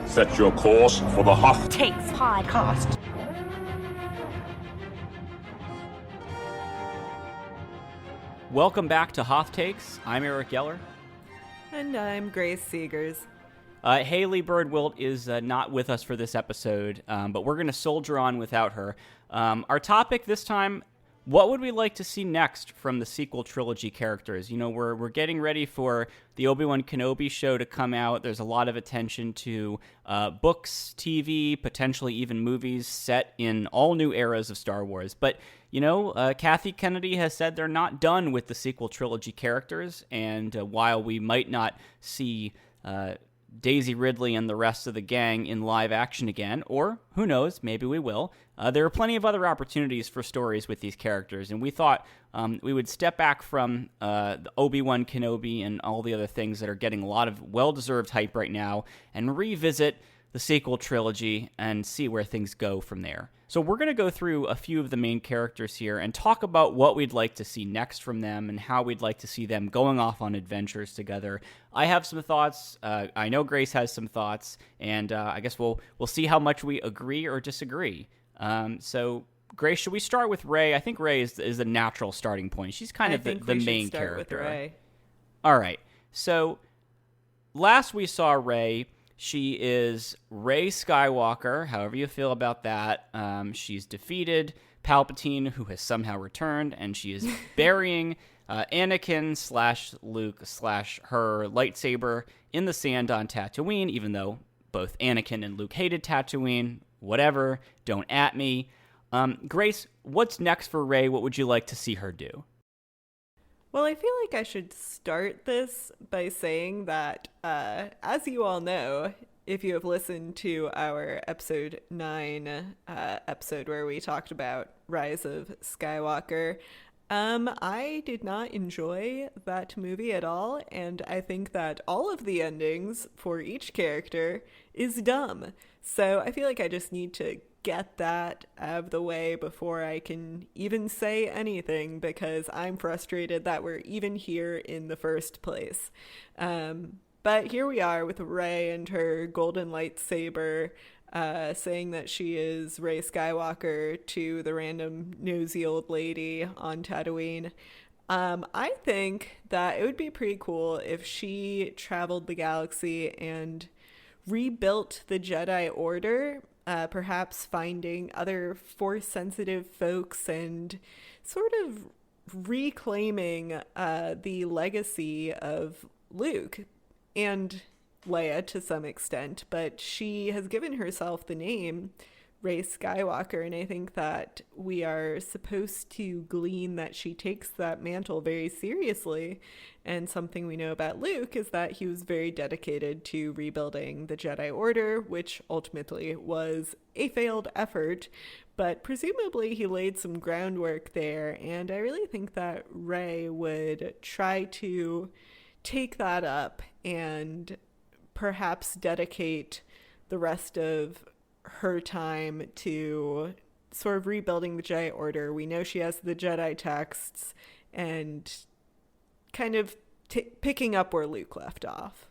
Set your course for the Hoth Takes podcast. Welcome back to Hoth Takes. I'm Eric Geller. And I'm Grace Seegers. Haley Bird-Wilt is not with us for this episode, but we're going to soldier on without her. Our topic this time, what would we like to see next from the sequel trilogy characters? You know, we're getting ready for the Obi-Wan Kenobi show to come out. There's a lot of attention to books, TV, potentially even movies set in all new eras of Star Wars. But, you know, Kathy Kennedy has said they're not done with the sequel trilogy characters. And while we might not see Daisy Ridley and the rest of the gang in live action again, or who knows, maybe we will. There are plenty of other opportunities for stories with these characters, and we thought we would step back from the Obi-Wan Kenobi and all the other things that are getting a lot of well-deserved hype right now, and revisit the sequel trilogy and see where things go from there. So we're going to go through a few of the main characters here and talk about what we'd like to see next from them and how we'd like to see them going off on adventures together. I have some thoughts. I know Grace has some thoughts, and I guess we'll see how much we agree or disagree. So, Grace, should we start with Rey? I think Rey is the natural starting point. She's kind of the main character. With Rey. All right. So, last we saw Rey, she is Rey Skywalker, however you feel about that. She's defeated Palpatine, who has somehow returned, and she is burying Anakin/Luke/her lightsaber in the sand on Tatooine, even though both Anakin and Luke hated Tatooine. Whatever, don't at me. Grace, what's next for Rey? What would you like to see her do? Well, I feel like I should start this by saying that, as you all know, if you have listened to our episode 9 episode where we talked about Rise of Skywalker, I did not enjoy that movie at all, and I think that all of the endings for each character is dumb. So I feel like I just need to get that out of the way before I can even say anything, because I'm frustrated that we're even here in the first place. But here we are with Rey and her golden lightsaber, saying that she is Rey Skywalker to the random nosy old lady on Tatooine. I think that it would be pretty cool if she traveled the galaxy and rebuilt the Jedi Order, perhaps finding other Force-sensitive folks and sort of reclaiming the legacy of Luke and Leia to some extent, but she has given herself the name Rey Skywalker, and I think that we are supposed to glean that she takes that mantle very seriously. And something we know about Luke is that he was very dedicated to rebuilding the Jedi Order, which ultimately was a failed effort, but presumably he laid some groundwork there, and I really think that Rey would try to take that up and perhaps dedicate the rest of her time to sort of rebuilding the Jedi Order. We know she has the Jedi texts and kind of picking up where Luke left off.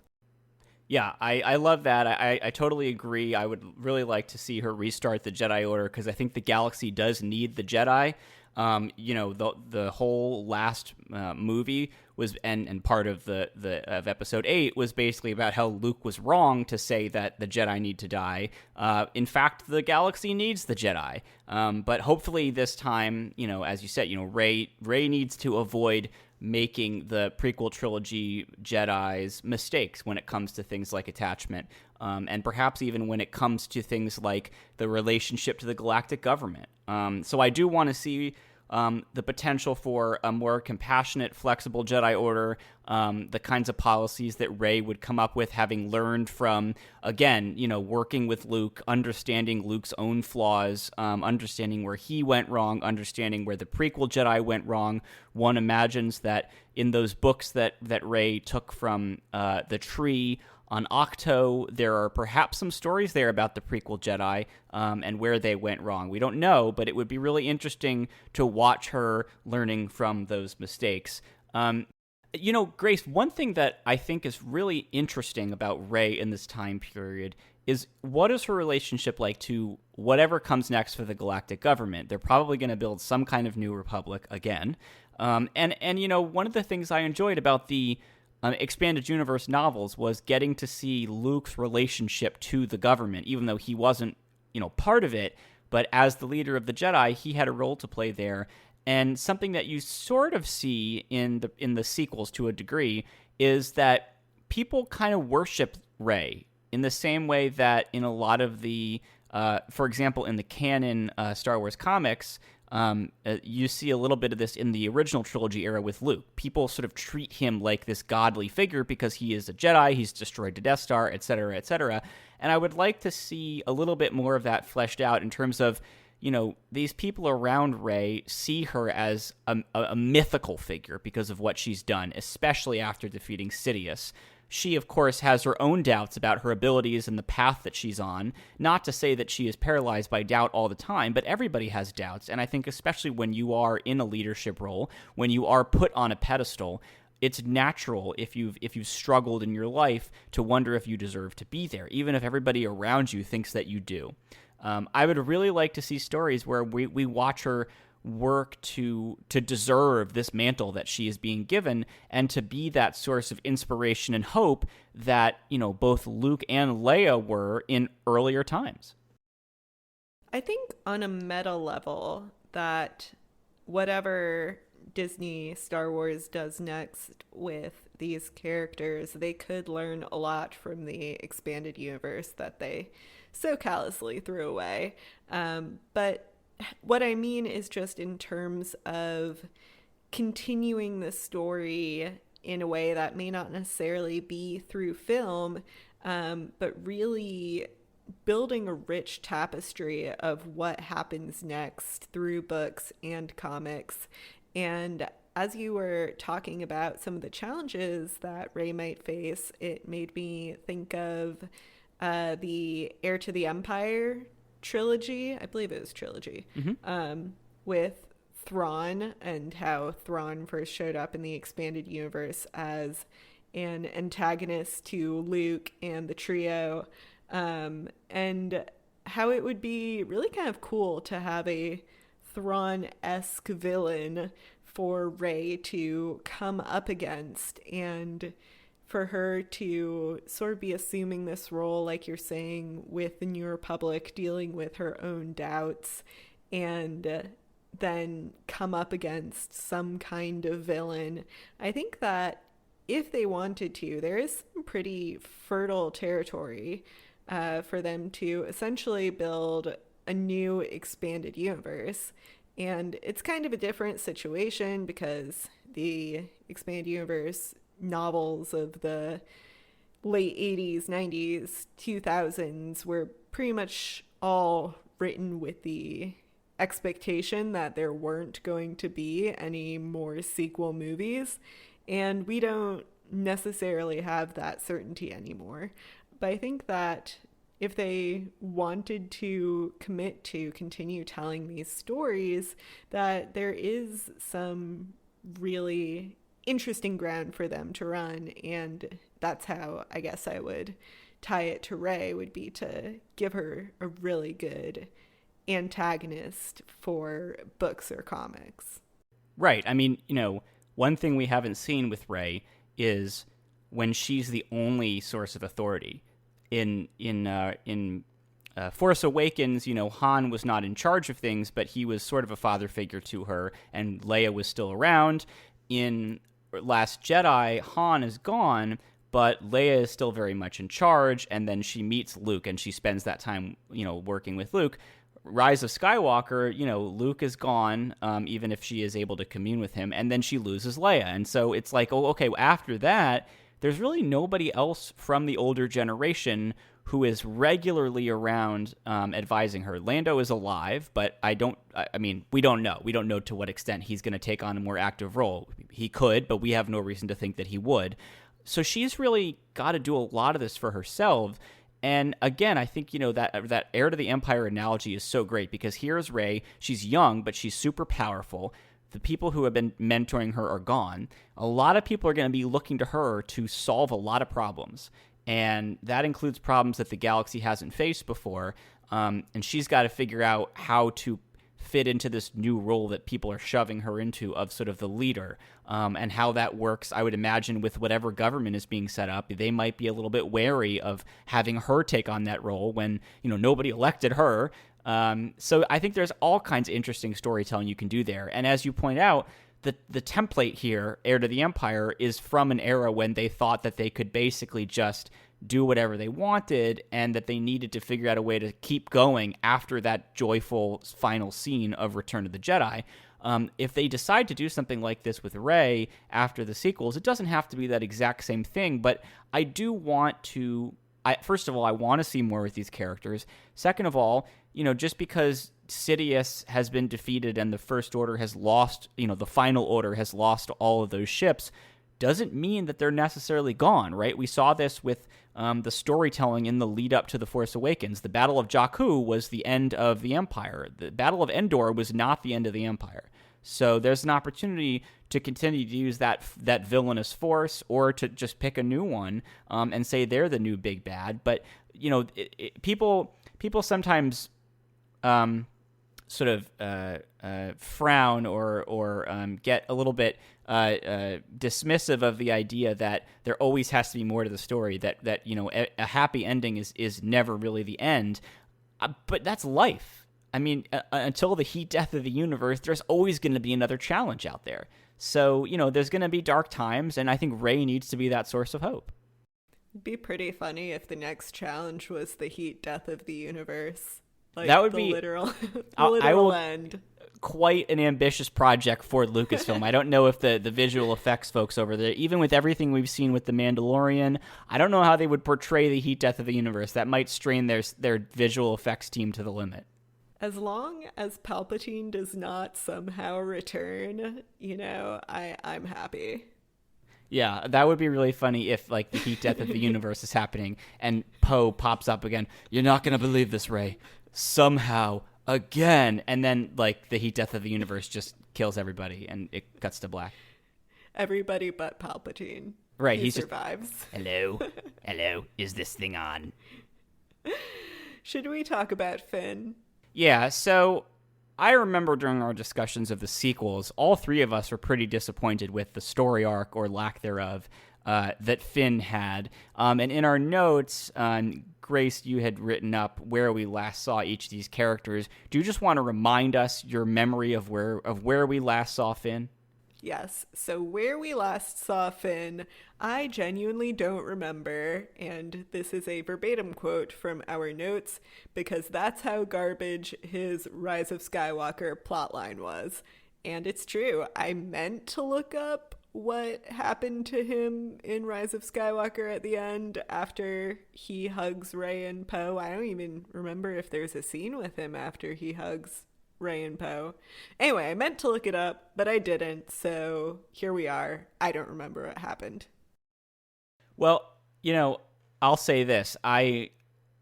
Yeah, I love that. I totally agree. I would really like to see her restart the Jedi Order, because I think the galaxy does need the Jedi. You know, the whole last movie was, and part of of episode 8 was basically about how Luke was wrong to say that the Jedi need to die. In fact, the galaxy needs the Jedi. But hopefully this time, you know, as you said, you know, Rey needs to avoid making the prequel trilogy Jedi's mistakes when it comes to things like attachment, and perhaps even when it comes to things like the relationship to the galactic government. So I do want to see the potential for a more compassionate, flexible Jedi Order, the kinds of policies that Rey would come up with, having learned from, again, you know, working with Luke, understanding Luke's own flaws, understanding where he went wrong, understanding where the prequel Jedi went wrong. One imagines that in those books that Rey took from the tree on Octo, there are perhaps some stories there about the prequel Jedi and where they went wrong. We don't know, but it would be really interesting to watch her learning from those mistakes. Grace, one thing that I think is really interesting about Rey in this time period is what is her relationship like to whatever comes next for the galactic government? They're probably going to build some kind of new republic again. And one of the things I enjoyed about the expanded universe novels was getting to see Luke's relationship to the government, even though he wasn't, part of it. But as the leader of the Jedi, he had a role to play there. And something that you sort of see in the sequels to a degree is that people kind of worship Rey in the same way that in a lot of the, for example, in the canon Star Wars comics, you see a little bit of this in the original trilogy era with Luke. People sort of treat him like this godly figure because he is a Jedi, he's destroyed the Death Star, et cetera, et cetera. And I would like to see a little bit more of that fleshed out in terms of, these people around Rey see her as a mythical figure because of what she's done, especially after defeating Sidious. She, of course, has her own doubts about her abilities and the path that she's on. Not to say that she is paralyzed by doubt all the time, but everybody has doubts. And I think especially when you are in a leadership role, when you are put on a pedestal, it's natural if you've struggled in your life to wonder if you deserve to be there, even if everybody around you thinks that you do. I would really like to see stories where we watch her work to deserve this mantle that she is being given and to be that source of inspiration and hope that, both Luke and Leia were in earlier times. I think on a meta level that whatever Disney Star Wars does next with these characters, they could learn a lot from the expanded universe that they so callously threw away. But what I mean is just in terms of continuing the story in a way that may not necessarily be through film, but really building a rich tapestry of what happens next through books and comics. And as you were talking about some of the challenges that Rey might face, it made me think of the Heir to the Empire trilogy. I believe it was trilogy. With Thrawn and how Thrawn first showed up in the expanded universe as an antagonist to Luke and the trio, and how it would be really kind of cool to have a Thrawn-esque villain for Rey to come up against, and for her to sort of be assuming this role, like you're saying, with the New Republic, dealing with her own doubts, and then come up against some kind of villain. I think that if they wanted to, there is some pretty fertile territory for them to essentially build a new expanded universe. And it's kind of a different situation because the expanded universe novels of the late 80s, 90s, 2000s were pretty much all written with the expectation that there weren't going to be any more sequel movies, and we don't necessarily have that certainty anymore. But I think that if they wanted to commit to continue telling these stories, that there is some really interesting ground for them to run, and that's how I guess I would tie it to Rey, would be to give her a really good antagonist for books or comics. Right. I mean, one thing we haven't seen with Rey is when she's the only source of authority. In Force Awakens, Han was not in charge of things, but he was sort of a father figure to her, and Leia was still around. In Last Jedi, Han is gone, but Leia is still very much in charge, and then she meets Luke, and she spends that time, working with Luke. Rise of Skywalker, Luke is gone, even if she is able to commune with him, and then she loses Leia. And so it's like, oh, okay, after that, there's really nobody else from the older generation who is regularly around advising her. Lando is alive, but we don't know. We don't know to what extent he's going to take on a more active role. He could, but we have no reason to think that he would. So she's really got to do a lot of this for herself. And again, I think, that Heir to the Empire analogy is so great because here's Rey. She's young, but she's super powerful. the people who have been mentoring her are gone. A lot of people are going to be looking to her to solve a lot of problems. And that includes problems that the galaxy hasn't faced before. And she's got to figure out how to fit into this new role that people are shoving her into of sort of the leader, and how that works. I would imagine with whatever government is being set up, they might be a little bit wary of having her take on that role when, nobody elected her. So I think there's all kinds of interesting storytelling you can do there. And as you point out, the template here, Heir to the Empire, is from an era when they thought that they could basically just do whatever they wanted, and that they needed to figure out a way to keep going after that joyful final scene of Return of the Jedi. If they decide to do something like this with Rey after the sequels, it doesn't have to be that exact same thing, but I do want to... First of all, I want to see more with these characters. Second of all, just because Sidious has been defeated and the First Order has lost, the Final Order has lost all of those ships, doesn't mean that they're necessarily gone, right? We saw this with the storytelling in the lead up to The Force Awakens. The Battle of Jakku was the end of the Empire. The Battle of Endor was not the end of the Empire. So there's an opportunity to continue to use that villainous force, or to just pick a new one and say they're the new big bad. But people sometimes sort of frown or get a little bit dismissive of the idea that there always has to be more to the story. That a happy ending is never really the end. But that's life. I mean, until the heat death of the universe, there's always going to be another challenge out there. So, there's going to be dark times, and I think Rey needs to be that source of hope. It'd be pretty funny if the next challenge was the heat death of the universe. Like, that would the be literal, literal end. Quite an ambitious project for Lucasfilm. I don't know if the visual effects folks over there, even with everything we've seen with The Mandalorian, I don't know how they would portray the heat death of the universe. That might strain their visual effects team to the limit. As long as Palpatine does not somehow return, I'm happy. Yeah, that would be really funny if, the heat death of the universe is happening and Poe pops up again. You're not going to believe this, Rey. Somehow, again. And then, the heat death of the universe just kills everybody and it cuts to black. Everybody but Palpatine. Right, he just, survives. hello, is this thing on? Should we talk about Finn? Yeah, so I remember during our discussions of the sequels, all three of us were pretty disappointed with the story arc, or lack thereof, that Finn had. And in our notes, Grace, you had written up where we last saw each of these characters. Do you just want to remind us your memory of where we last saw Finn? Yes, so where we last saw Finn, I genuinely don't remember, and this is a verbatim quote from our notes, because that's how garbage his Rise of Skywalker plotline was. And it's true, I meant to look up what happened to him in Rise of Skywalker at the end after he hugs Rey and Poe. I don't even remember if there's a scene with him after he hugs Rey and Poe. Anyway, I meant to look it up, but I didn't, so here we are. I don't remember what happened. Well, I'll say this. There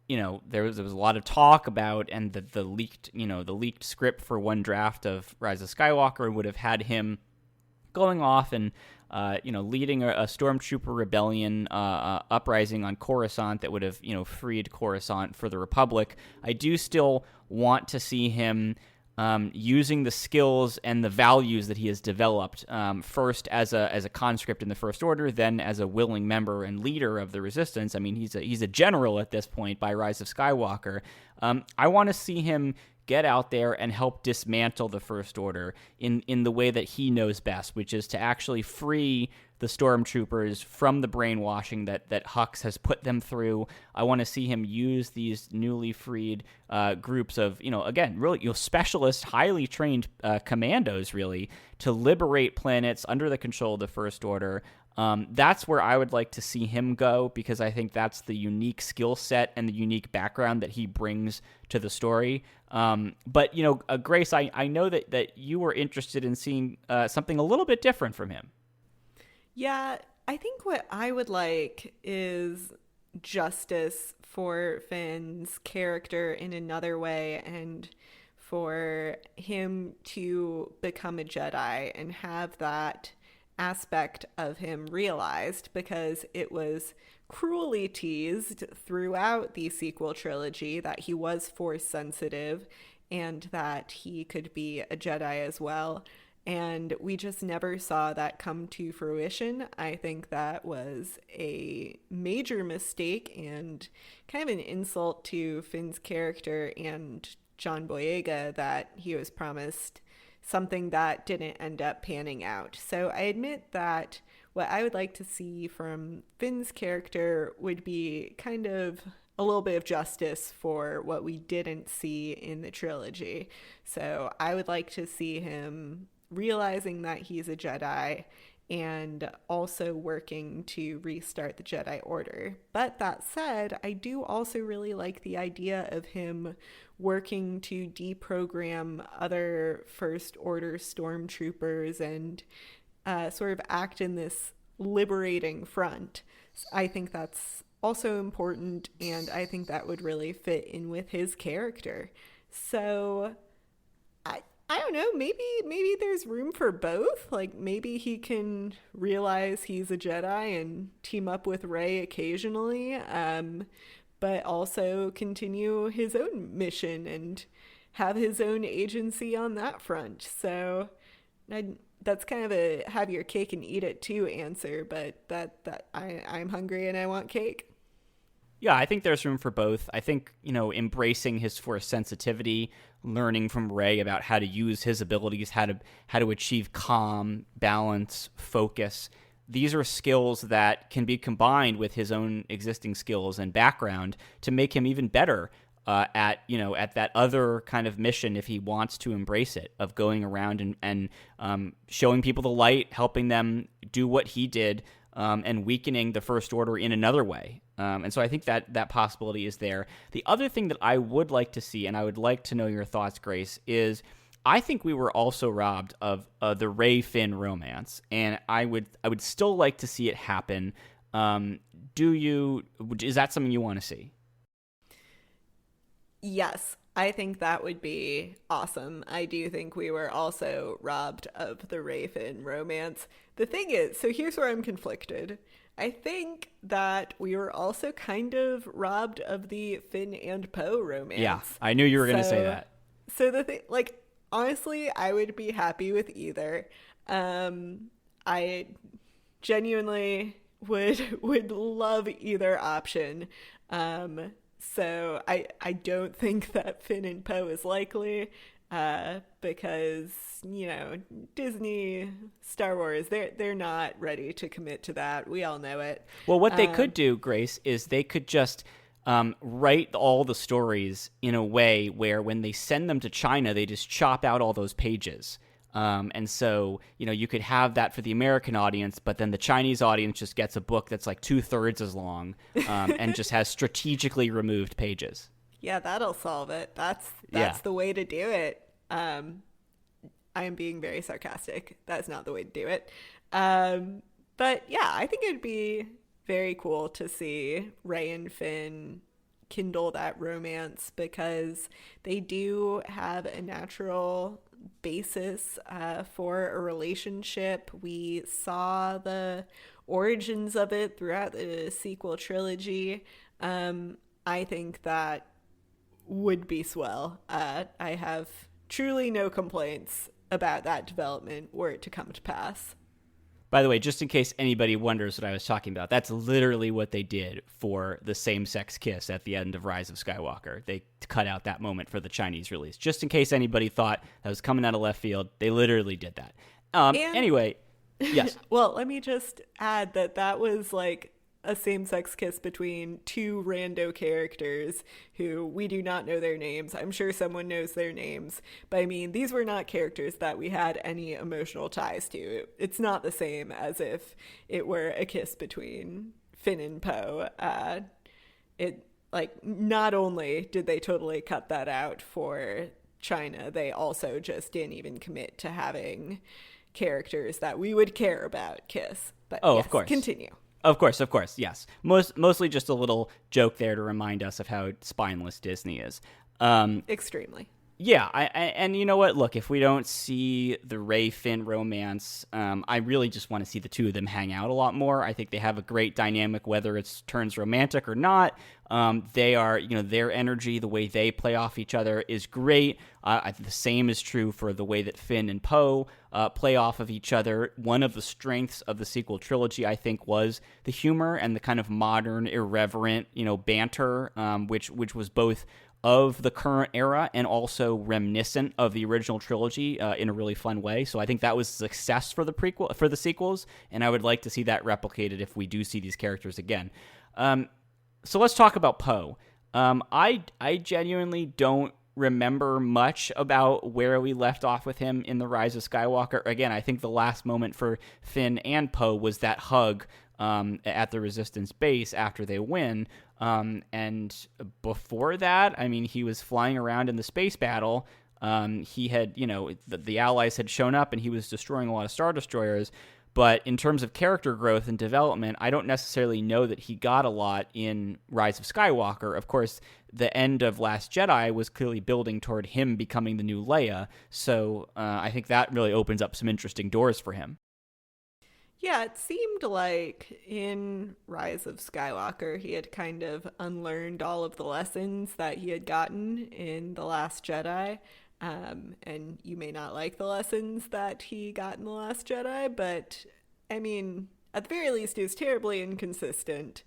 was a lot of talk about, and the leaked script for one draft of Rise of Skywalker would have had him going off and leading a stormtrooper rebellion uprising on Coruscant that would have freed Coruscant for the Republic. I do still want to see him using the skills and the values that he has developed, first as a conscript in the First Order, then as a willing member and leader of the Resistance. I mean, he's a general at this point by Rise of Skywalker. I want to see him get out there and help dismantle the First Order in the way that he knows best, which is to actually free the stormtroopers from the brainwashing that Hux has put them through. I want to see him use these newly freed groups of, again, really, specialist, highly trained commandos, really, to liberate planets under the control of the First Order. That's where I would like to see him go, because I think that's the unique skill set and the unique background that he brings to the story. But Grace, I know that you were interested in seeing something a little bit different from him. Yeah, I think what I would like is justice for Finn's character in another way, and for him to become a Jedi and have that aspect of him realized, because it was cruelly teased throughout the sequel trilogy that he was Force sensitive and that he could be a Jedi as well. And we just never saw that come to fruition. I think that was a major mistake and kind of an insult to Finn's character and John Boyega that he was promised something that didn't end up panning out. So I admit that what I would like to see from Finn's character would be kind of a little bit of justice for what we didn't see in the trilogy. So I would like to see him realizing that he's a Jedi and also working to restart the Jedi Order. But that said, I do also really like the idea of him working to deprogram other First Order stormtroopers and sort of act in this liberating front. I think that's also important, and I think that would really fit in with his character. So I don't know, maybe there's room for both. Like, maybe he can realize he's a Jedi and team up with Rey occasionally, but also continue his own mission and have his own agency on that front. So that's kind of a have your cake and eat it too answer, but that I'm hungry and I want cake. Yeah, I think there's room for both. I think, embracing his Force sensitivity, learning from Rey about how to use his abilities, how to achieve calm, balance, focus. These are skills that can be combined with his own existing skills and background to make him even better at that other kind of mission, if he wants to embrace it, of going around and showing people the light, helping them do what he did, and weakening the First Order in another way. And so I think that possibility is there. The other thing that I would like to see, and I would like to know your thoughts, Grace, is I think we were also robbed of the Rey-Finn romance, and I would still like to see it happen. Is that something you want to see? Yes, I think that would be awesome. I do think we were also robbed of the Rey-Finn romance. The thing is, so here's where I'm conflicted. I think that we were also kind of robbed of the Finn and Poe romance. Yeah, I knew you were going to say that. So the thing, honestly, I would be happy with either. I genuinely would love either option. So I don't think that Finn and Poe is likely, because, Disney, Star Wars, they're not ready to commit to that. We all know it. Well, what they could do, Grace, is they could just write all the stories in a way where when they send them to China, they just chop out all those pages. And so, you could have that for the American audience, but then the Chinese audience just gets a book that's like 2/3 as long, and just has strategically removed pages. Yeah, that'll solve it. That's the way to do it. I am being very sarcastic. That's not the way to do it. But yeah, I think it'd be very cool to see Rey and Finn kindle that romance, because they do have a natural basis for a relationship. We saw the origins of it throughout the sequel trilogy. I think that would be swell. I have truly no complaints about that development were it to come to pass. By the way, just in case anybody wonders what I was talking about, that's literally what they did for the same-sex kiss at the end of Rise of Skywalker. They cut out that moment for the Chinese release. Just in case anybody thought that was coming out of left field, they literally did that. Anyway, yes. Well, let me just add that was like a same-sex kiss between two rando characters who we do not know their names. I'm sure someone knows their names, but I mean, these were not characters that we had any emotional ties to. It's not the same as if it were a kiss between Finn and Poe. Not only did they totally cut that out for China, they also just didn't even commit to having characters that we would care about kiss. But yes, of course. Continue. Of course, yes. Mostly just a little joke there to remind us of how spineless Disney is. Extremely. Yeah, and you know what? Look, if we don't see the Rey-Finn romance, I really just want to see the two of them hang out a lot more. I think they have a great dynamic, whether it's turns romantic or not. They are, their energy, the way they play off each other is great. The same is true for the way that Finn and Poe play off of each other. One of the strengths of the sequel trilogy, I think, was the humor and the kind of modern, irreverent, banter, which was both of the current era and also reminiscent of the original trilogy in a really fun way. So I think that was a success for the sequels, and I would like to see that replicated if we do see these characters again. So let's talk about Poe. I genuinely don't remember much about where we left off with him in The Rise of Skywalker. Again, I think the last moment for Finn and Poe was that hug at the Resistance base after they win. And before that, I mean, he was flying around in the space battle. He had, the Allies had shown up and he was destroying a lot of Star Destroyers. But in terms of character growth and development, I don't necessarily know that he got a lot in Rise of Skywalker. Of course, the end of Last Jedi was clearly building toward him becoming the new Leia. So I think that really opens up some interesting doors for him. Yeah, it seemed like in Rise of Skywalker, he had kind of unlearned all of the lessons that he had gotten in The Last Jedi. And you may not like the lessons that he got in The Last Jedi, but I mean, at the very least, he was terribly inconsistent.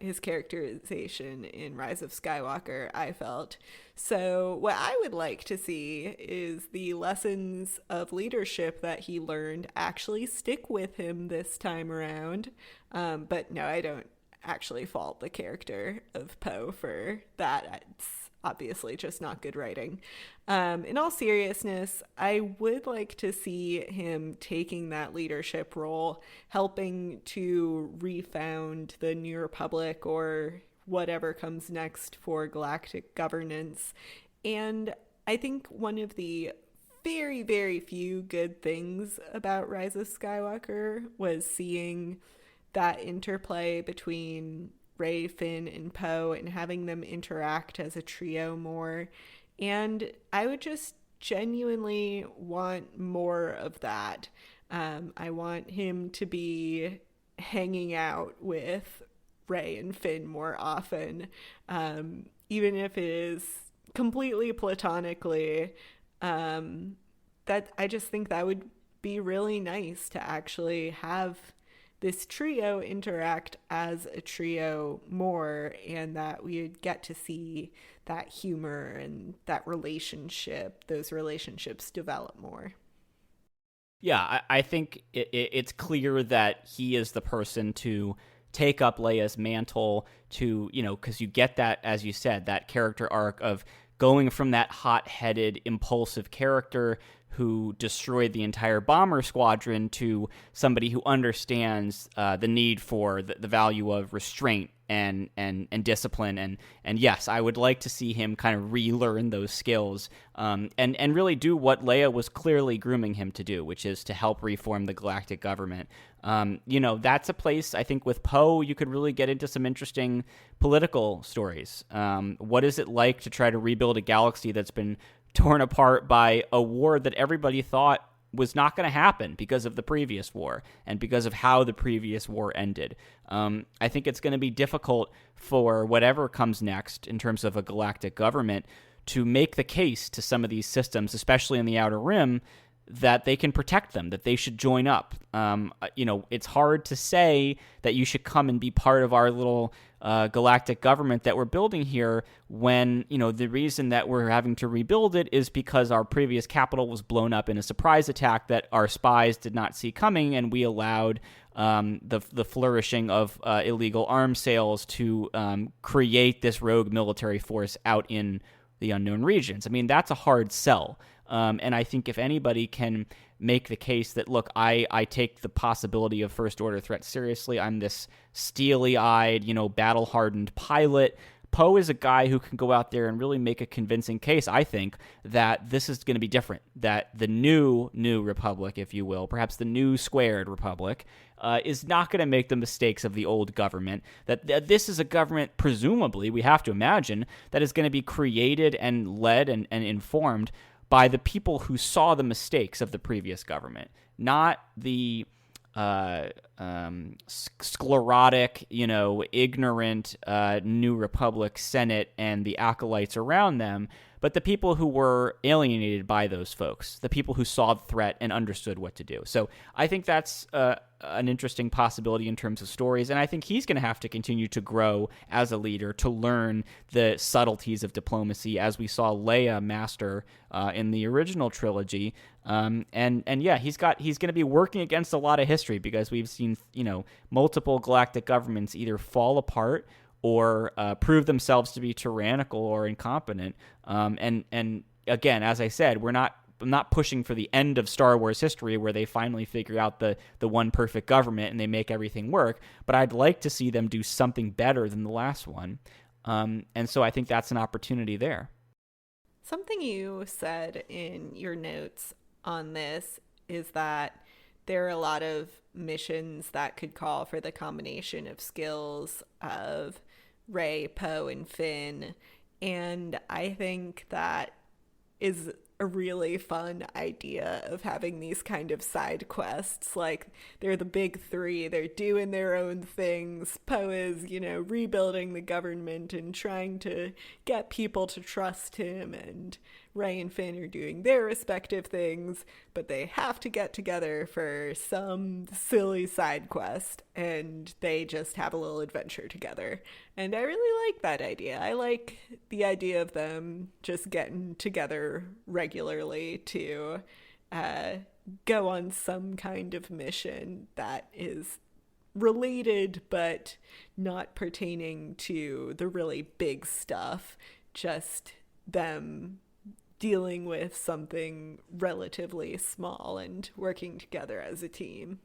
His characterization in Rise of Skywalker, I felt. So what I would like to see is the lessons of leadership that he learned actually stick with him this time around. But no, I don't actually fault the character of Poe for that. It's obviously just not good writing. In all seriousness, I would like to see him taking that leadership role, helping to refound the New Republic or whatever comes next for galactic governance. And I think one of the very, very few good things about Rise of Skywalker was seeing that interplay between Rey, Finn, and Poe and having them interact as a trio more. And I would just genuinely want more of that. I want him to be hanging out with Rey and Finn more often, even if it is completely platonically. That I just think that would be really nice to actually have this trio interact as a trio more, and that we would get to see that humor and that relationship, those relationships develop more. Yeah, I think it's clear that he is the person to take up Leia's mantle to, because you get that, as you said, that character arc of going from that hot-headed, impulsive character who destroyed the entire bomber squadron to somebody who understands the need for the value of restraint and discipline. And yes, I would like to see him kind of relearn those skills and really do what Leia was clearly grooming him to do, which is to help reform the galactic government. That's a place, I think, with Poe, you could really get into some interesting political stories. What is it like to try to rebuild a galaxy that's been torn apart by a war that everybody thought was not going to happen because of the previous war and because of how the previous war ended? I think it's going to be difficult for whatever comes next in terms of a galactic government to make the case to some of these systems, especially in the Outer Rim, that they can protect them, that they should join up. It's hard to say that you should come and be part of our little galactic government that we're building here when, the reason that we're having to rebuild it is because our previous capital was blown up in a surprise attack that our spies did not see coming, and we allowed the flourishing of illegal arms sales to create this rogue military force out in the unknown regions. I mean, that's a hard sell. And I think if anybody can make the case that, look, I take the possibility of first order threats seriously. I'm this steely-eyed, battle-hardened pilot. Poe is a guy who can go out there and really make a convincing case, I think, that this is going to be different, that the new Republic, if you will, perhaps the new squared Republic, is not going to make the mistakes of the old government, that this is a government, presumably, we have to imagine, that is going to be created and led and informed by the people who saw the mistakes of the previous government, not the sclerotic, ignorant New Republic Senate and the acolytes around them, but the people who were alienated by those folks, the people who saw the threat and understood what to do. So I think that's an interesting possibility in terms of stories, and I think he's going to have to continue to grow as a leader to learn the subtleties of diplomacy, as we saw Leia master in the original trilogy. And yeah, he's going to be working against a lot of history, because we've seen multiple galactic governments either fall apart or prove themselves to be tyrannical or incompetent. And again, as I said, I'm not pushing for the end of Star Wars history where they finally figure out the one perfect government and they make everything work, but I'd like to see them do something better than the last one. And so I think that's an opportunity there. Something you said in your notes on this is that there are a lot of missions that could call for the combination of skills of Rey, Poe, and Finn. And I think that is a really fun idea of having these kind of side quests. Like, they're the big three, they're doing their own things. Poe is, rebuilding the government and trying to get people to trust him, and Rey and Finn are doing their respective things, but they have to get together for some silly side quest, and they just have a little adventure together. And I really like that idea. I like the idea of them just getting together regularly to go on some kind of mission that is related but not pertaining to the really big stuff, just them dealing with something relatively small and working together as a team.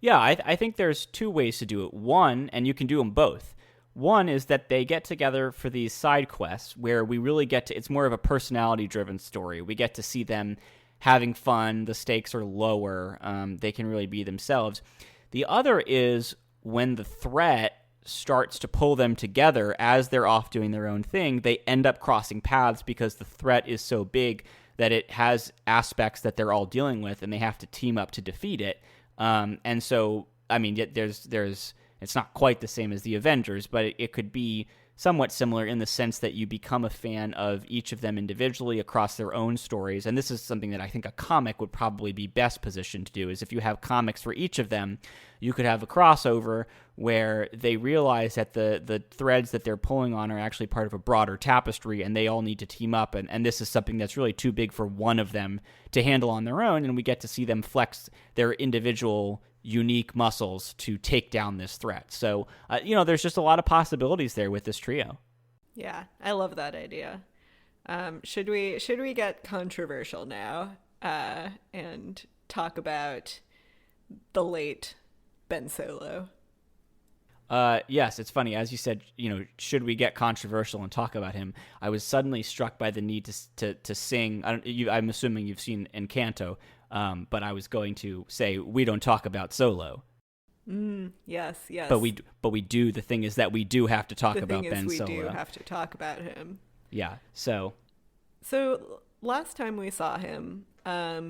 Yeah, I think there's two ways to do it. One, and you can do them both. One is that they get together for these side quests where we really get to, it's more of a personality-driven story. We get to see them having fun. The stakes are lower. They can really be themselves. The other is when the threat starts to pull them together as they're off doing their own thing, they end up crossing paths because the threat is so big that it has aspects that they're all dealing with, and they have to team up to defeat it. And so, I mean, there's it's not quite the same as the Avengers, but it could be somewhat similar in the sense that you become a fan of each of them individually across their own stories. And this is something that I think a comic would probably be best positioned to do, is if you have comics for each of them, you could have a crossover where they realize that the threads that they're pulling on are actually part of a broader tapestry, and they all need to team up. And this is something that's really too big for one of them to handle on their own, and we get to see them flex their individual unique muscles to take down this threat. So, there's just a lot of possibilities there with this trio. Yeah, I love that idea. Should we get controversial now and talk about the late Ben Solo? Yes, it's funny. As you said, should we get controversial and talk about him? I was suddenly struck by the need to sing. I'm assuming you've seen Encanto. But I was going to say we don't talk about Solo. Yes. But we do. The thing is that we do have to talk about Ben Solo. We do have to talk about him. Yeah. So last time we saw him,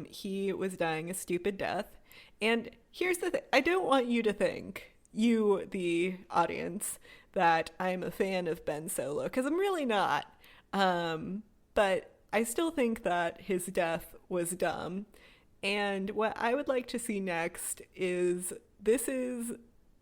he was dying a stupid death. And here's the thing: I don't want you to think, you, the audience, that I'm a fan of Ben Solo, because I'm really not. But I still think that his death was dumb. And what I would like to see next is, this is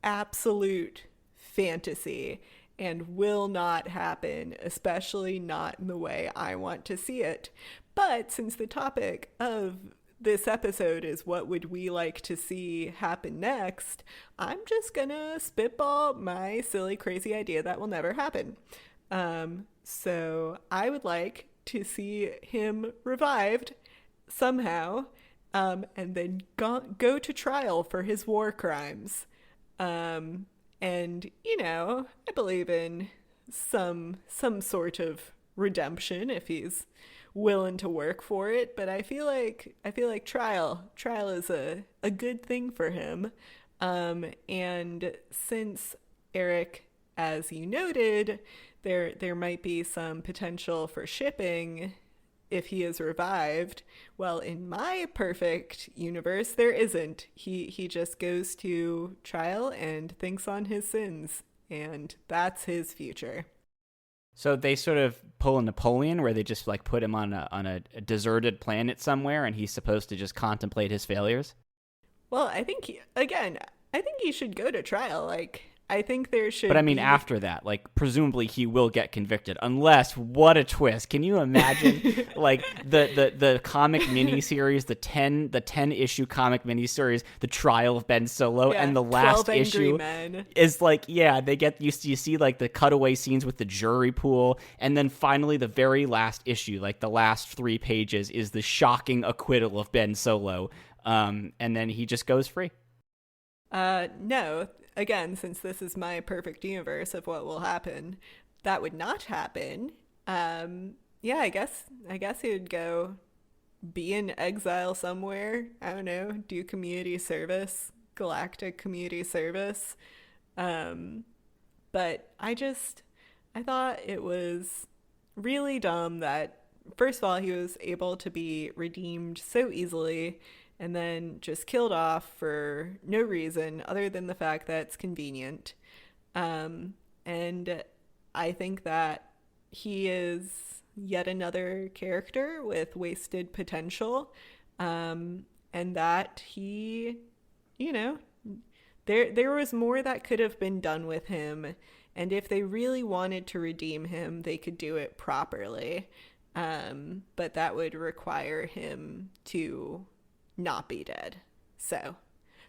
absolute fantasy and will not happen, especially not in the way I want to see it. But since the topic of this episode is what would we like to see happen next, I'm just gonna spitball my silly, crazy idea that will never happen. So I would like to see him revived somehow, and then go to trial for his war crimes. And, I believe in some sort of redemption if he's willing to work for it. But I feel like trial is a good thing for him. And since Eric, as you noted, there might be some potential for shipping if he is revived. Well, in my perfect universe, there isn't. He just goes to trial and thinks on his sins, and that's his future. So they sort of pull a Napoleon, where they just like put him on a deserted planet somewhere, and he's supposed to just contemplate his failures. Well, I think he should go to trial. Like, I think there should. But I mean, after that, like, presumably he will get convicted, unless, what a twist! Can you imagine, like, the comic miniseries, the 10 issue comic miniseries, The Trial of Ben Solo, and the last issue is like, they get you see like the cutaway scenes with the jury pool, and then finally the very last issue, like the last 3 pages, is the shocking acquittal of Ben Solo, and then he just goes free. No. Again, since this is my perfect universe of what will happen, that would not happen. I guess he would go be in exile somewhere. I don't know, do community service, galactic community service. But I thought it was really dumb that, first of all, he was able to be redeemed so easily, and then just killed off for no reason other than the fact that it's convenient. And I think that he is yet another character with wasted potential, and that he, there was more that could have been done with him, and if they really wanted to redeem him, they could do it properly. But that would require him to not be dead. So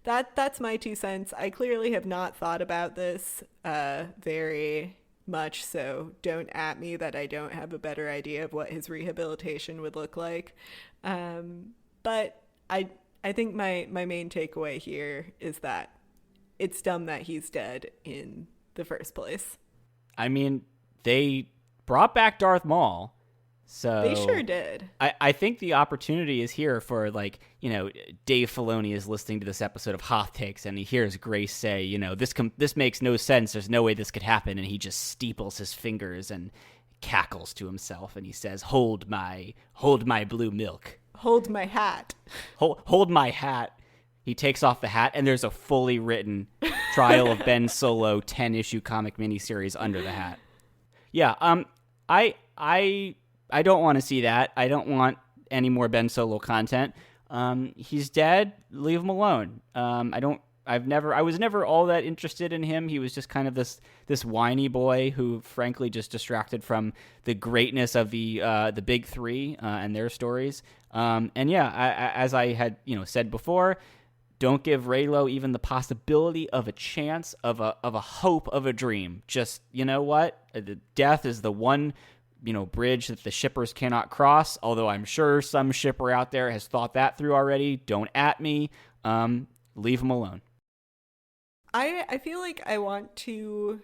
that's my 2 cents. I clearly have not thought about this very much, so don't at me that I don't have a better idea of what his rehabilitation would look like. But I think my main takeaway here is that it's dumb that he's dead in the first place. I mean, they brought back Darth Maul. So they sure did. I think the opportunity is here for, like, Dave Filoni is listening to this episode of Hoth Takes, and he hears Grace say, this makes no sense. There's no way this could happen. And he just steeples his fingers and cackles to himself, and he says, hold my blue milk. Hold my hat. Hold my hat. He takes off the hat, and there's a fully written Trial of Ben Solo 10-issue comic miniseries under the hat. Yeah, I don't want to see that. I don't want any more Ben Solo content. He's dead. Leave him alone. I was never all that interested in him. He was just kind of this whiny boy who, frankly, just distracted from the greatness of the big 3 and their stories. As I had said before, don't give Reylo even the possibility of a chance of a hope of a dream. Just, what? Death is the one bridge that the shippers cannot cross, although I'm sure some shipper out there has thought that through already. Don't at me. Leave him alone. I feel like I want to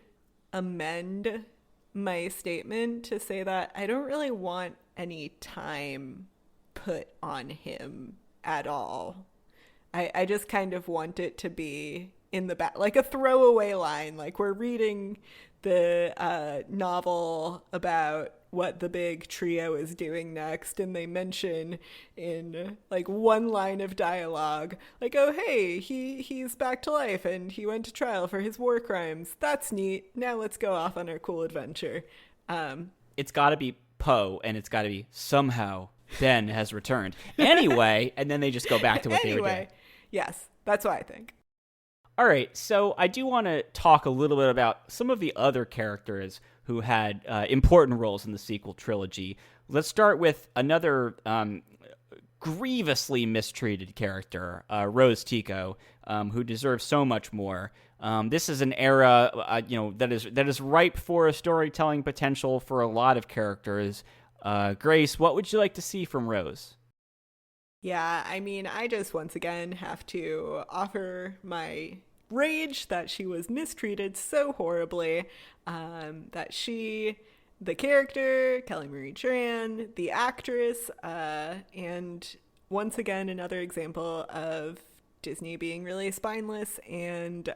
amend my statement to say that I don't really want any time put on him at all. I just kind of want it to be in the back, like a throwaway line, like we're reading the novel about what the big trio is doing next, and they mention in like one line of dialogue, like, oh hey, he's back to life and he went to trial for his war crimes. That's neat. Now let's go off on our cool adventure. It's got to be Poe, and it's got to be somehow Ben has returned anyway, and then they just go back to what they were doing. Yes, that's what I think. All right, so I do want to talk a little bit about some of the other characters who had important roles in the sequel trilogy. Let's start with another grievously mistreated character, Rose Tico, who deserves so much more. This is an era, that is ripe for a storytelling potential for a lot of characters. Grace, what would you like to see from Rose? Yeah, I mean, I just once again have to offer my rage that she was mistreated so horribly, the character, Kelly Marie Tran, the actress, and once again, another example of Disney being really spineless and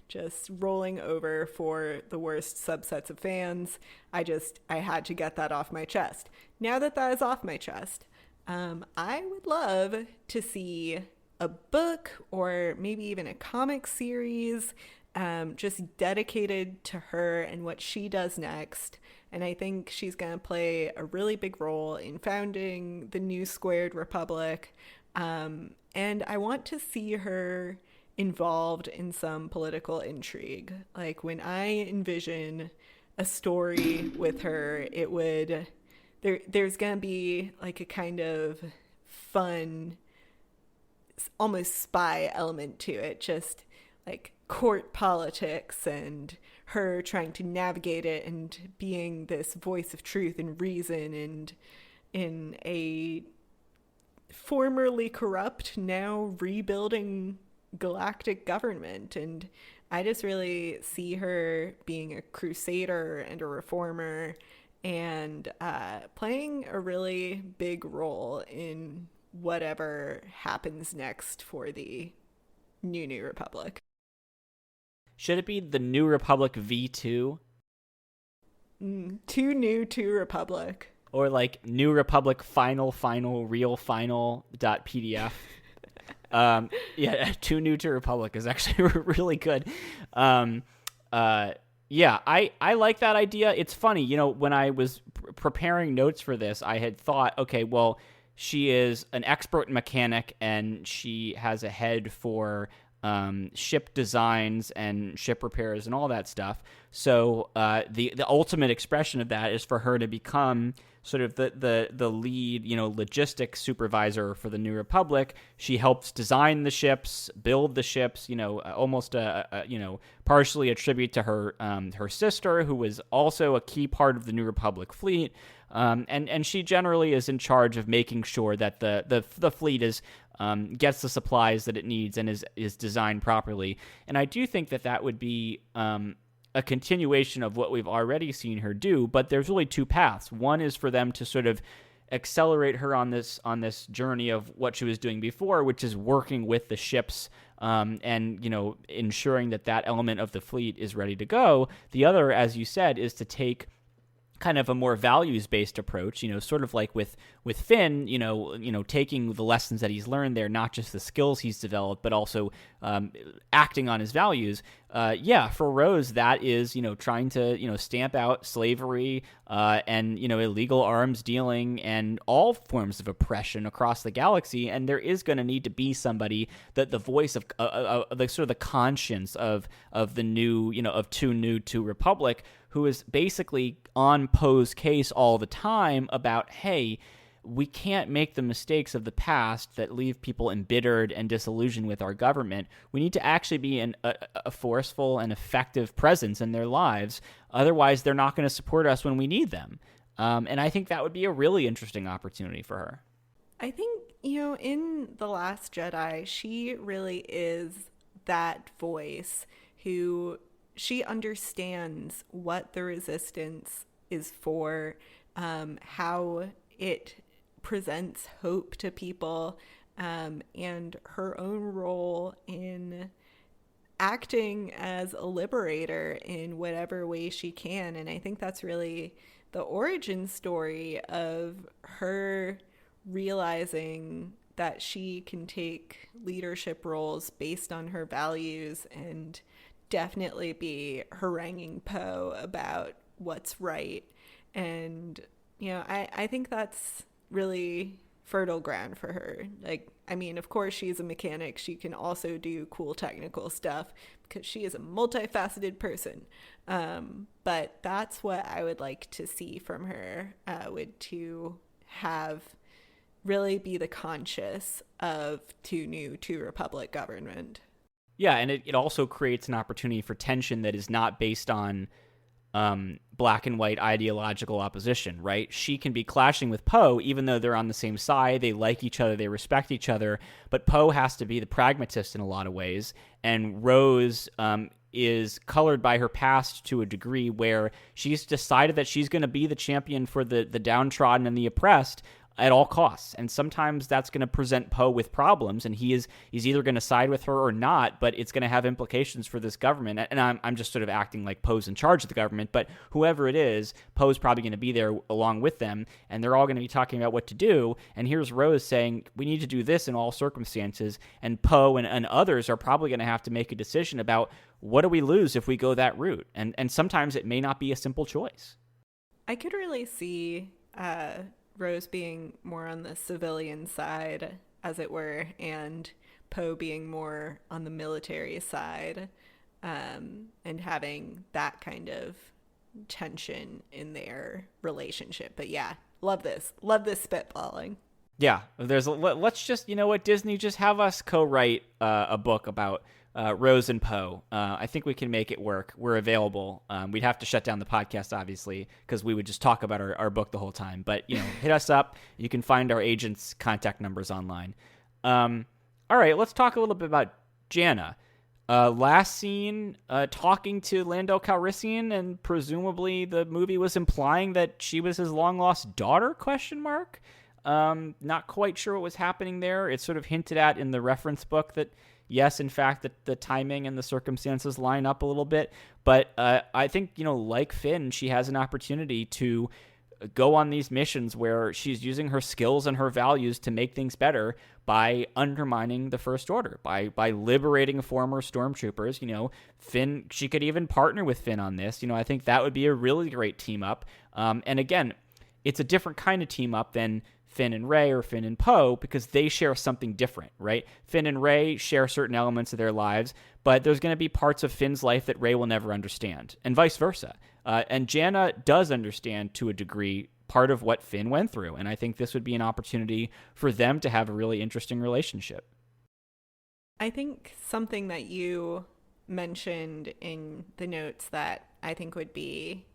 just rolling over for the worst subsets of fans. I had to get that off my chest. Now that is off my chest, I would love to see a book or maybe even a comic series just dedicated to her and what she does next. And I think she's going to play a really big role in founding the new Squared Republic. And I want to see her involved in some political intrigue. Like when I envision a story with her, there's going to be like a kind of fun, almost spy element to it, just like court politics and her trying to navigate it and being this voice of truth and reason and in a formerly corrupt, now rebuilding galactic government. And I just really see her being a crusader and a reformer and playing a really big role in whatever happens next for the New Republic. Should it be the New Republic V2? Too New to Republic. Or like New Republic final real final.pdf. Yeah, Too New to Republic is actually really good. Yeah, I like that idea. It's funny, when I was preparing notes for this, I had thought, okay, well, she is an expert mechanic and she has a head for ship designs and ship repairs and all that stuff. So the ultimate expression of that is for her to become sort of the lead, logistics supervisor for the New Republic. She helps design the ships, build the ships, almost partially a tribute to her sister, who was also a key part of the New Republic fleet. And she generally is in charge of making sure that the fleet is gets the supplies that it needs and is designed properly. And I do think that would be a continuation of what we've already seen her do, but there's really two paths. One is for them to sort of accelerate her on this journey of what she was doing before, which is working with the ships and ensuring that element of the fleet is ready to go. The other, as you said, is to take kind of a more values-based approach, sort of like with Finn, taking the lessons that he's learned there, not just the skills he's developed, but also acting on his values. For Rose, that is, trying to, stamp out slavery and, illegal arms dealing and all forms of oppression across the galaxy. And there is going to need to be somebody that the voice of the sort of the conscience of the new, of Too New to Republic, who is basically on Poe's case all the time about, hey, we can't make the mistakes of the past that leave people embittered and disillusioned with our government. We need to actually be a forceful and effective presence in their lives. Otherwise, they're not going to support us when we need them. And I think that would be a really interesting opportunity for her. I think, in The Last Jedi, she really is that voice who... She understands what the resistance is for, how it presents hope to people, and her own role in acting as a liberator in whatever way she can. And I think that's really the origin story of her realizing that she can take leadership roles based on her values and definitely be haranguing Poe about what's right. And, I think that's really fertile ground for her. Of course she's a mechanic. She can also do cool technical stuff because she is a multifaceted person. But that's what I would like to see from her, to have really be the conscious of Too New to Republic government. Yeah, and it also creates an opportunity for tension that is not based on black and white ideological opposition, right? She can be clashing with Poe, even though they're on the same side. They like each other. They respect each other. But Poe has to be the pragmatist in a lot of ways. And Rose is colored by her past to a degree where she's decided that she's going to be the champion for the downtrodden and the oppressed at all costs. And sometimes that's going to present Poe with problems, and he's either going to side with her or not, but it's going to have implications for this government. And I'm just sort of acting like Poe's in charge of the government, but whoever it is, Poe's probably going to be there along with them, and they're all going to be talking about what to do. And here's Rose saying, we need to do this in all circumstances, and Poe and others are probably going to have to make a decision about what do we lose if we go that route. And sometimes it may not be a simple choice. I could really see Rose being more on the civilian side, as it were, and Poe being more on the military side, and having that kind of tension in their relationship. But yeah, love this spitballing. Yeah, let's just, you know what, Disney, just have us co-write a book about Rose and Poe. I think we can make it work. We're available. We'd have to shut down the podcast, obviously, because we would just talk about our book the whole time. But, hit us up. You can find our agents' contact numbers online. All right, let's talk a little bit about Jannah. Last scene, talking to Lando Calrissian, and presumably the movie was implying that she was his long-lost daughter, ? Not quite sure what was happening there. It's sort of hinted at in the reference book that, yes, in fact, that the timing and the circumstances line up a little bit. But I think, like Finn, she has an opportunity to go on these missions where she's using her skills and her values to make things better by undermining the First Order, by liberating former stormtroopers. Finn, she could even partner with Finn on this. I think that would be a really great team up. And again, it's a different kind of team up than Finn and Rey or Finn and Poe, because they share something different, right? Finn and Rey share certain elements of their lives, but there's going to be parts of Finn's life that Rey will never understand, and vice versa. And Jannah does understand, to a degree, part of what Finn went through, and I think this would be an opportunity for them to have a really interesting relationship. I think something that you mentioned in the notes that I think would be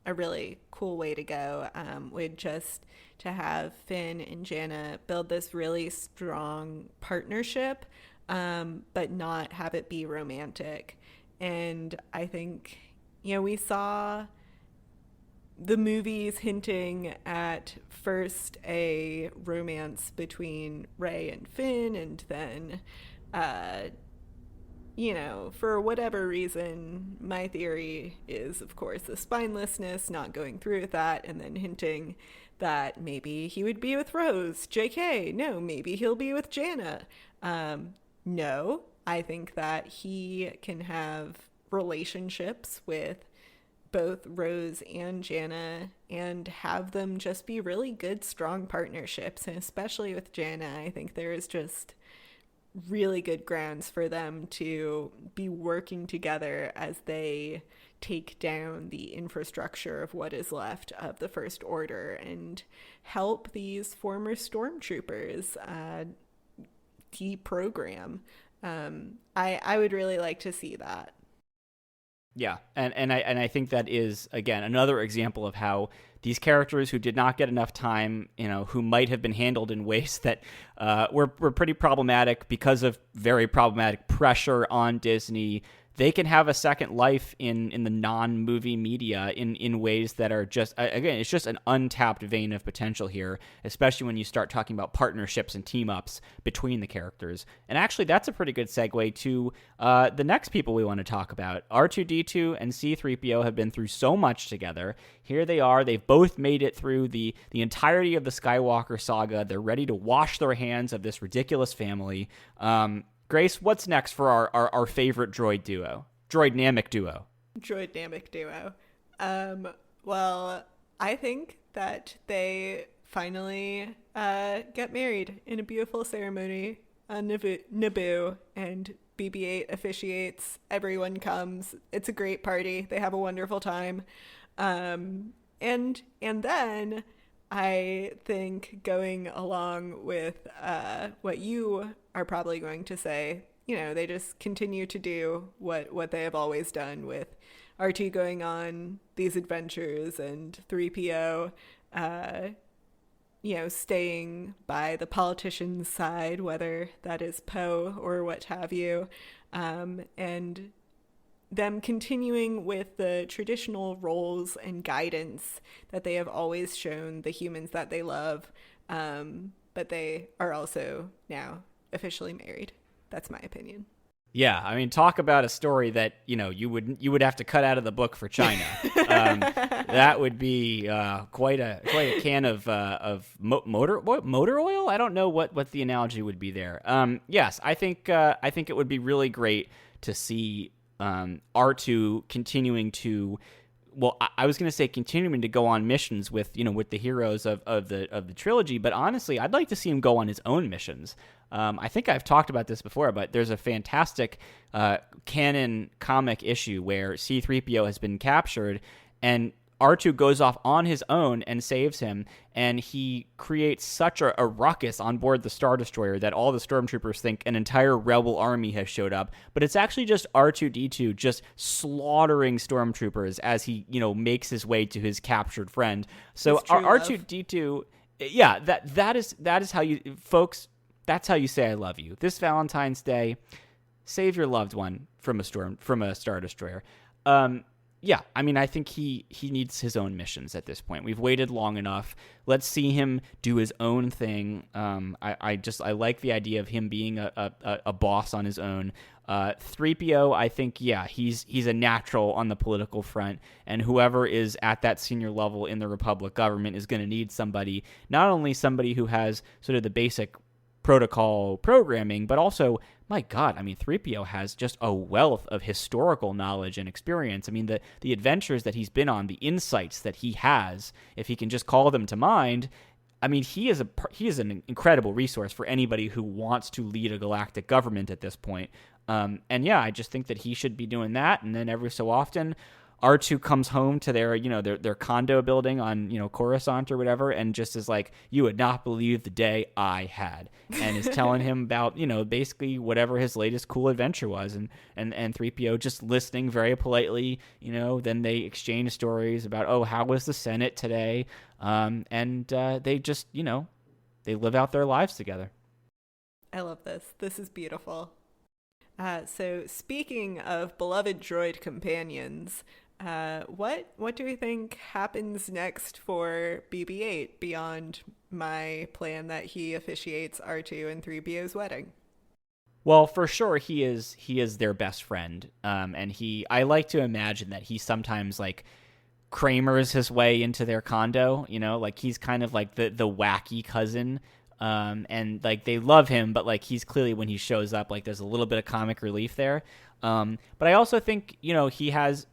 a really cool way to go would just to have Finn and Jannah build this really strong partnership, but not have it be romantic. And I think, we saw the movies hinting at first a romance between Rey and Finn, and then for whatever reason, my theory is, of course, the spinelessness, not going through with that, and then hinting that maybe he would be with Rose. JK, no, maybe he'll be with Jannah. No, I think that he can have relationships with both Rose and Jannah and have them just be really good, strong partnerships. And especially with Jannah, I think there is just really good grounds for them to be working together as they take down the infrastructure of what is left of the First Order and help these former stormtroopers deprogram. I would really like to see that. Yeah, and I think that is, again, another example of how these characters who did not get enough time, who might have been handled in ways that were pretty problematic because of very problematic pressure on Disney, they can have a second life in the non-movie media in ways that are just, again, it's just an untapped vein of potential here, especially when you start talking about partnerships and team-ups between the characters. And actually, that's a pretty good segue to the next people we want to talk about. R2-D2 and C-3PO have been through so much together. Here they are. They've both made it through the entirety of the Skywalker saga. They're ready to wash their hands of this ridiculous family. Grace, what's next for our favorite droid duo? Droidnamic duo. Droidnamic duo. Well, I think that they finally get married in a beautiful ceremony on Naboo, and BB-8 officiates. Everyone comes. It's a great party. They have a wonderful time. And then I think, going along with what you are probably going to say, they just continue to do what they have always done, with R2 going on these adventures and 3PO, staying by the politician's side, whether that is Poe or what have you, and them continuing with the traditional roles and guidance that they have always shown the humans that they love, but they are also now officially married. That's my opinion. Yeah, I mean, talk about a story that you would have to cut out of the book for China. That would be quite a can of motor oil. I don't know what the analogy would be there. Yes, I think it would be really great to see R2 continuing to. Well, I was going to say continuing to go on missions with the heroes of the trilogy, but honestly, I'd like to see him go on his own missions. I think I've talked about this before, but there's a fantastic canon comic issue where C-3PO has been captured, and R2 goes off on his own and saves him, and he creates such a ruckus on board the Star Destroyer that all the stormtroopers think an entire rebel army has showed up, but it's actually just R2-D2 just slaughtering stormtroopers as he, makes his way to his captured friend. So R2-D2, yeah, that is how you, folks, that's how you say I love you. This Valentine's Day, save your loved one from a Star Destroyer. Yeah, I mean, I think he needs his own missions at this point. We've waited long enough. Let's see him do his own thing. I like the idea of him being a boss on his own. 3PO, I think, yeah, he's a natural on the political front, and whoever is at that senior level in the Republic government is going to need somebody, not only somebody who has sort of the basic protocol programming, but also, my God, I mean, 3PO has just a wealth of historical knowledge and experience. I mean, the adventures that he's been on, the insights that he has, if he can just call them to mind, I mean, he is an incredible resource for anybody who wants to lead a galactic government at this point. And yeah, I just think that he should be doing that, and then every so often, R2 comes home to their condo building on, Coruscant or whatever, and just is like, you would not believe the day I had, and is telling him about, basically whatever his latest cool adventure was, and 3PO just listening very politely, then they exchange stories about, oh, how was the Senate today? And they just, they live out their lives together. I love this. This is beautiful. So speaking of beloved droid companions, what do we think happens next for BB-8 beyond my plan that he officiates R2 and 3PO's wedding? Well, for sure he is their best friend, and I like to imagine that he sometimes like Kramers his way into their condo, like he's kind of like the wacky cousin. And like they love him, but like he's clearly, when he shows up, like there's a little bit of comic relief there. But I also think, he has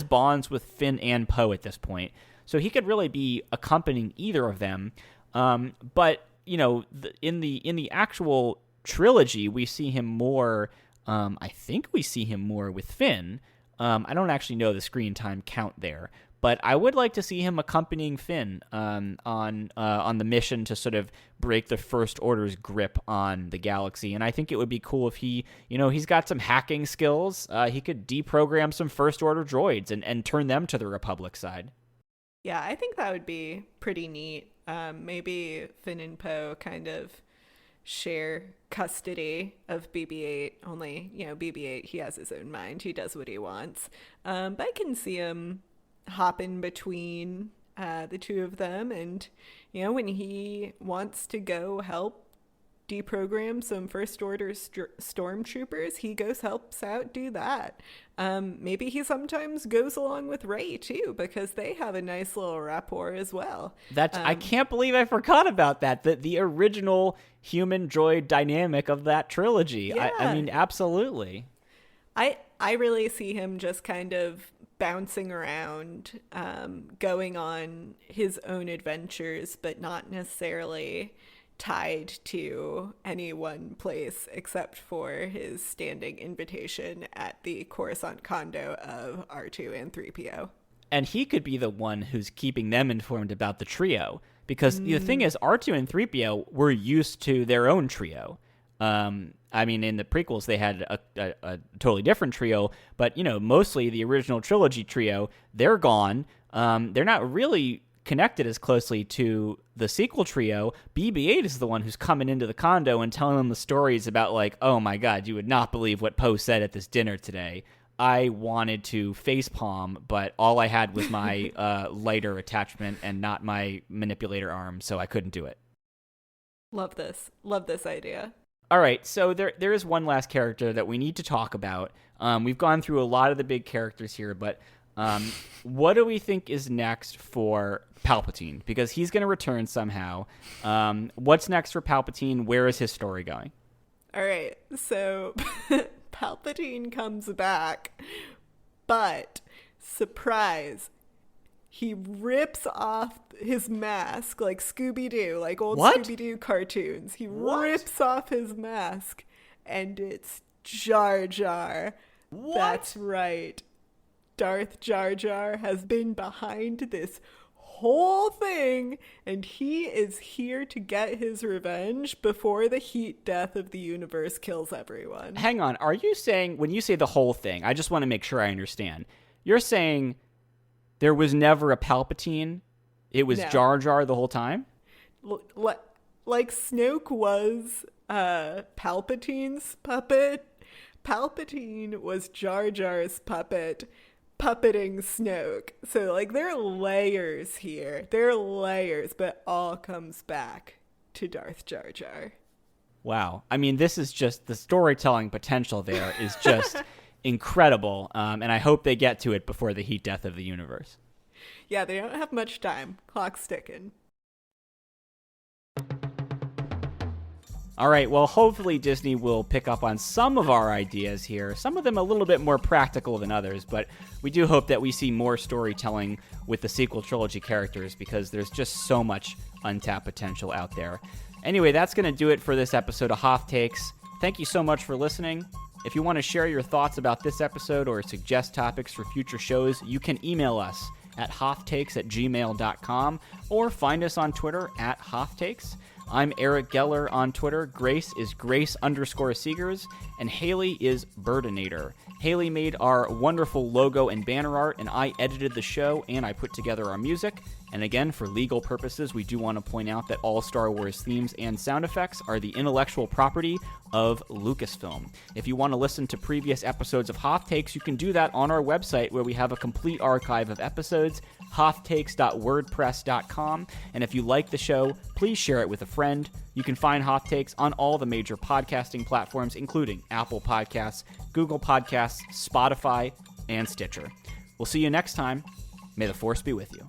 bonds with Finn and Poe at this point, so he could really be accompanying either of them. But in the actual trilogy, we see him more. I think we see him more with Finn. I don't actually know the screen time count there, but I would like to see him accompanying Finn on the mission to sort of break the First Order's grip on the galaxy. And I think it would be cool if he's got some hacking skills. He could deprogram some First Order droids and turn them to the Republic side. Yeah, I think that would be pretty neat. Maybe Finn and Poe kind of share custody of BB-8, only, BB-8, he has his own mind. He does what he wants. But I can see him hop in between the two of them, and when he wants to go help deprogram some First Order stormtroopers, he helps out do that. Maybe he sometimes goes along with Rey too, because they have a nice little rapport as well. I can't believe I forgot about that. The original human droid dynamic of that trilogy. Yeah. I mean, absolutely. I really see him just kind of bouncing around, going on his own adventures, but not necessarily tied to any one place except for his standing invitation at the Coruscant condo of R2 and 3PO. And he could be the one who's keeping them informed about the trio, because the thing is, R2 and 3PO were used to their own trio. I mean, in the prequels, they had a totally different trio, but, mostly the original trilogy trio, they're gone. They're not really connected as closely to the sequel trio. BB-8 is the one who's coming into the condo and telling them the stories about, like, oh my God, you would not believe what Poe said at this dinner today. I wanted to facepalm, but all I had was my lighter attachment and not my manipulator arm, so I couldn't do it. Love this. Love this idea. All right, so there is one last character that we need to talk about. We've gone through a lot of the big characters here, but what do we think is next for Palpatine? Because he's going to return somehow. What's next for Palpatine? Where is his story going? All right, so Palpatine comes back, but surprise, he rips off his mask like Scooby-Doo, like old Scooby-Doo cartoons. He rips off his mask, and it's Jar Jar. What? That's right. Darth Jar Jar has been behind this whole thing, and he is here to get his revenge before the heat death of the universe kills everyone. Hang on, are you saying, when you say the whole thing, I just want to make sure I understand, you're saying there was never a Palpatine? It was Jar Jar the whole time? Like Snoke was Palpatine's puppet, Palpatine was Jar Jar's puppet, puppeting Snoke. So, like, there are layers here. There are layers, but all comes back to Darth Jar Jar. Wow. I mean, this is just, the storytelling potential there is just incredible, and I hope they get to it before the heat death of the universe. Yeah, they don't have much time. Clock's ticking. All right, well, hopefully Disney will pick up on some of our ideas here, some of them a little bit more practical than others, but we do hope that we see more storytelling with the sequel trilogy characters because there's just so much untapped potential out there. Anyway, that's going to do it for this episode of Hoth Takes. Thank you so much for listening. If you want to share your thoughts about this episode or suggest topics for future shows, you can email us at hothtakes@gmail.com or find us on Twitter at hothtakes. I'm Eric Geller on Twitter. Grace is Grace_Seegers, and Haley is Birdinator. Haley made our wonderful logo and banner art, and I edited the show, and I put together our music. And again, for legal purposes, we do want to point out that all Star Wars themes and sound effects are the intellectual property of Lucasfilm. If you want to listen to previous episodes of Hoth Takes, you can do that on our website where we have a complete archive of episodes, hothtakes.wordpress.com. And if you like the show, please share it with a friend. You can find Hoth Takes on all the major podcasting platforms, including Apple Podcasts, Google Podcasts, Spotify, and Stitcher. We'll see you next time. May the Force be with you.